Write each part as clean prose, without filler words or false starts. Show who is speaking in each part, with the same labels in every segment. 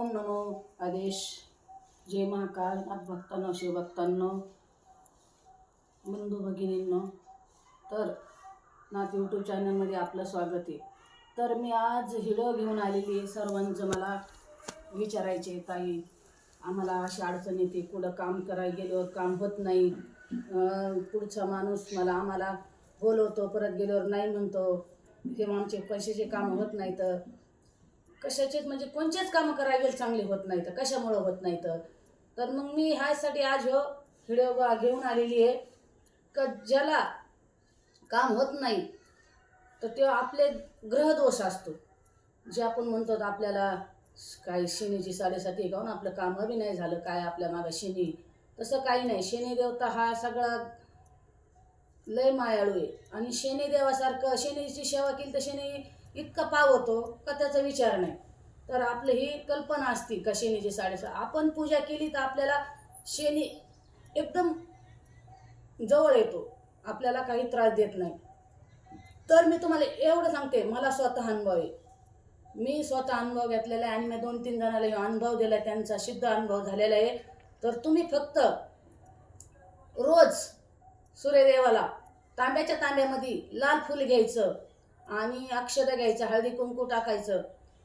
Speaker 1: ओम नमो आदेश. जय महाकाल. भक्तांनो, शिवभक्तांनो, बंधू भगिनींनो, तर नाथ यूट्यूब चॅनलमध्ये आपलं स्वागत आहे. तर मी आज व्हिडिओ घेऊन आलेली आहे. सर्वांचं मला विचारायचे, ताई आम्हाला अशी अडचण येते, कुठं काम करायला गेल्यावर काम होत नाही, पुढचा माणूस आम्हाला बोलवतो, परत गेल्यावर नाही म्हणतो, किंवा आमचे कशाचे काम होत नाही, तर कशाचेच म्हणजे कोणतेच कामं करायला गेले चांगले होत नाही, तर कशामुळं होत नाही. तर मग मी ह्यासाठी आज व्हिडिओ घेऊन आलेली आहे का ज्याला काम होत नाही तर ते आपले ग्रहदोष असतो. जे आपण म्हणतो आपल्याला काय शनीची 7.5 गावून आपलं काम बी नाही झालं, काय आपल्या मागं शनी, तसं काही नाही. शनी देवता हा सगळा लय मायाळू आहे आणि शनी देवासारखं शनीची सेवा केली तर शनी इतका पावतो का त्याचा विचार नाही. तर आपली ही कल्पना असते का शनीची 7.5 आपण पूजा केली तर आपल्याला शनी एकदम जवळ येतो, आपल्याला काही त्रास देत नाही. तर मी तुम्हाला एवढं सांगते, मला स्वतः अनुभव आहे, मी स्वतः अनुभव घेतलेला आहे आणि मी 2-3 जणांना अनुभव दिला, त्यांचा सिद्ध अनुभव झालेला आहे. तर तुम्ही फक्त रोज सूर्यदेवाला तांब्याच्या तांब्यामध्ये लाल फूल घ्यायचं आणि अक्षता घ्यायचं, हळदी कुंकू टाकायचं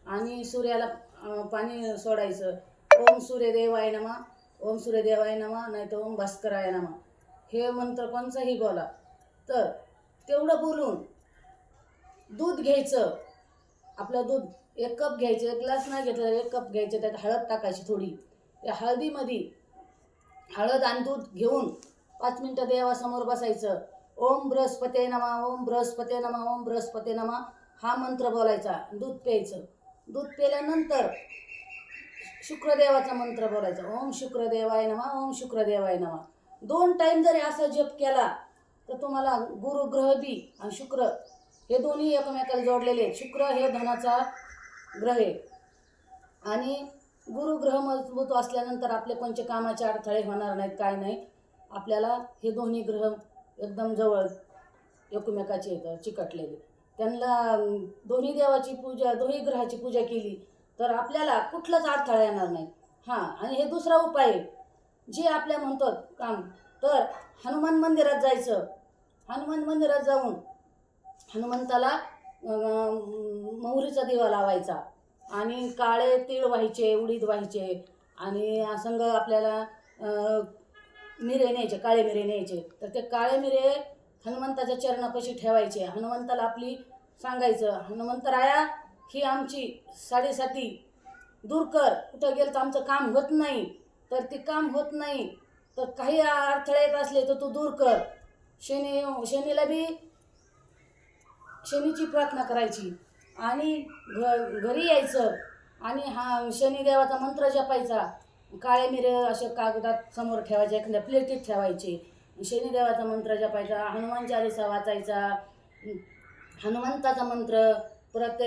Speaker 1: आणि सूर्याला पाणी सोडायचं. ओम सूर्यदेवाय नमः, ओम सूर्यदेवाय नमः, नाही तर ओम भास्कराय नमः, हे मंत्र कोणचाही बोला. तर तेवढं बोलून दूध घ्यायचं, आपलं दूध 1 कप घ्यायचं, 1 ग्लास नाही घेतलं 1 कप घ्यायचं, त्यात हळद टाकायची थोडी. त्या हळदीमध्ये हळद आणि दूध घेऊन 5 मिनटं देवासमोर बसायचं. ओम बृहस्पते नमः, ओम बृहस्पते नमः, ओम बृहस्पते नमः हा मंत्र बोलायचा. दूध प्यायचं. दूध प्यायल्यानंतर शुक्रदेवाचा मंत्र बोलायचा. ओम शुक्रदेवाय नमः, ओम शुक्रदेवाय नमः. 2 टाइम जरी असा जप केला तर तुम्हाला गुरुग्रह बी आणि शुक्र हे दोन्ही एकमेकाला जोडलेले आहेत. शुक्र हे धनाचा ग्रह आहे आणि गुरुग्रह मजबूत असल्यानंतर आपले कोणते कामाचे अडथळे होणार नाहीत, काय नाही. आपल्याला हे दोन्ही ग्रह एकदम जवळ एकमेकाचे येतात, चिकटलेले. त्यांना दोन्ही देवाची पूजा, दोन्ही ग्रहाची पूजा केली तर आपल्याला कुठलाच अडथळा येणार नाही. आणि हे दुसरा उपाय आहे जे आपल्या म्हणतात काम. तर हनुमान मंदिरात जायचं. हनुमान मंदिरात जाऊन हनुमंताला मोहरीचा दिवा लावायचा आणि काळे तीळ व्हायचे, उडीद व्हायचे आणि संग आपल्याला मिरे न्यायचे, काळे मिरे न्यायचे. तर ते काळे मिरे हनुमंताच्या चरणापाशी ठेवायचे. हनुमंताला आपली सांगायचं, हनुमंतराया ही आमची 7.5 दूर कर, कुठं गेलं तर आमचं काम होत नाही, तर ते काम होत नाही तर काही अडथळे येत असले तर तू दूर कर. शनीला बी शनीची प्रार्थना करायची आणि घरी यायचं आणि शनिदेवाचा मंत्र जपायचा. काळे मिरे असे कागदात समोर ठेवायचे, एखाद्या प्लेटीत ठेवायचे. शनिदेवाचा मंत्र जपायचा, हनुमान चालीसा वाचायचा, हनुमंताचा मंत्र, परत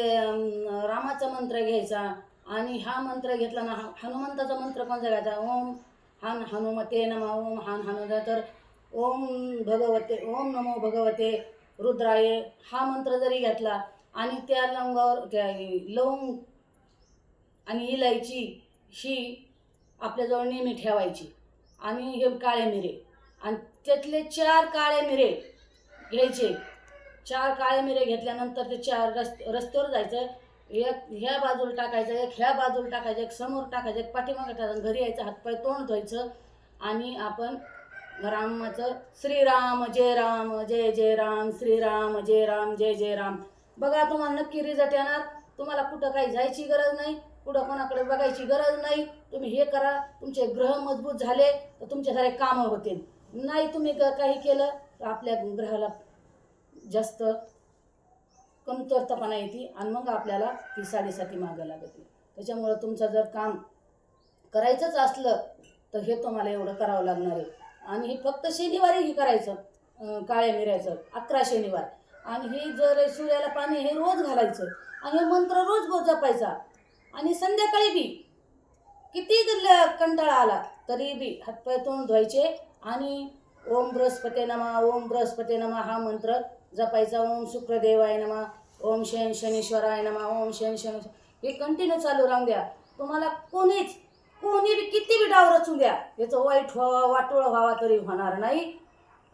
Speaker 1: रामाचा मंत्र घ्यायचा. आणि हा मंत्र घेतला ना, हनुमंताचा मंत्र कोणता घ्यायचा? ओम हान हनुमते नमः, ओम हान हनुमते. तर ओम नमो भगवते रुद्राय हा मंत्र जरी घेतला आणि त्या लवंगावर लवंग आणि इलायची ही आपल्याजवळ नेहमी ठेवायची आणि हे काळे मिरे आणि त्यातले 4 काळे मिरे घ्यायचे. 4 काळे मिरे घेतल्यानंतर ते 4 रस्त्यावर जायचं. एक ह्या बाजूला टाकायचं, एक ह्या बाजूला टाकायचं, एक समोर टाकायचं, एक पाठीमागे टाकायचं. घरी यायचं, हातपाय तोंड धुवायचं आणि आपण रामाचं श्रीराम जय राम जय जय राम, श्रीराम जय राम जय जय राम. बघा तुम्हाला नक्की रिझल्ट येणार. तुम्हाला कुठं काही जायची गरज नाही, कुठं कोणाकडे बघायची गरज नाही. तुम्ही हे करा, तुमचे ग्रह मजबूत झाले तर तुमचे सारे कामं होतील. नाही तुम्ही काही केलं तर आपल्या ग्रहाला जास्त कमतरतापणा येते आणि मग आपल्याला ती 7.5 मागं लागते. त्याच्यामुळं तुमचं जर काम करायचंच असलं तर हे तुम्हाला एवढं करावं लागणार आहे. आणि हे फक्त शनिवारीही करायचं, काळ्या मिऱ्याचं 11 शनिवार. आणि हे जर सूर्याला पाणी हे रोज घालायचं आणि हे मंत्र रोज जपायचा. आणि संध्याकाळी बी किती कंटाळा आला तरी बी हातपाय तोंड धुवायचे आणि ओम बृहस्पते नमः, ओम बृहस्पते नमः हा मंत्र जपायचा. ओम शुक्रदेवाय नमः, ओम शनीश्वराय नमः, ओम शनी हे कंटिन्यू चालू राहून द्या. तुम्हाला कोणी बी किती बी डाव रचून द्या, याचं वाईट व्हावा वाटोळ व्हावा तरी होणार नाही.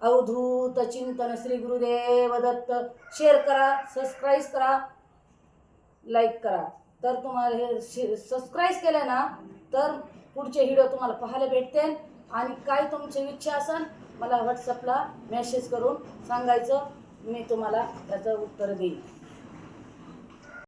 Speaker 1: अवधूत चिंतन श्री गुरुदेव दत्त. शेअर करा, सबस्क्राईब करा, लाईक करा. तर तुम्हाला हे सबस्क्राईब केलं ना तर पुढचे व्हिडिओ तुम्हाला पाहायला भेटतील. आणि काय तुमची इच्छा असेल मला व्हॉट्सअपला मेसेज करून सांगायचं, मी तुम्हाला त्याचं उत्तर देईन.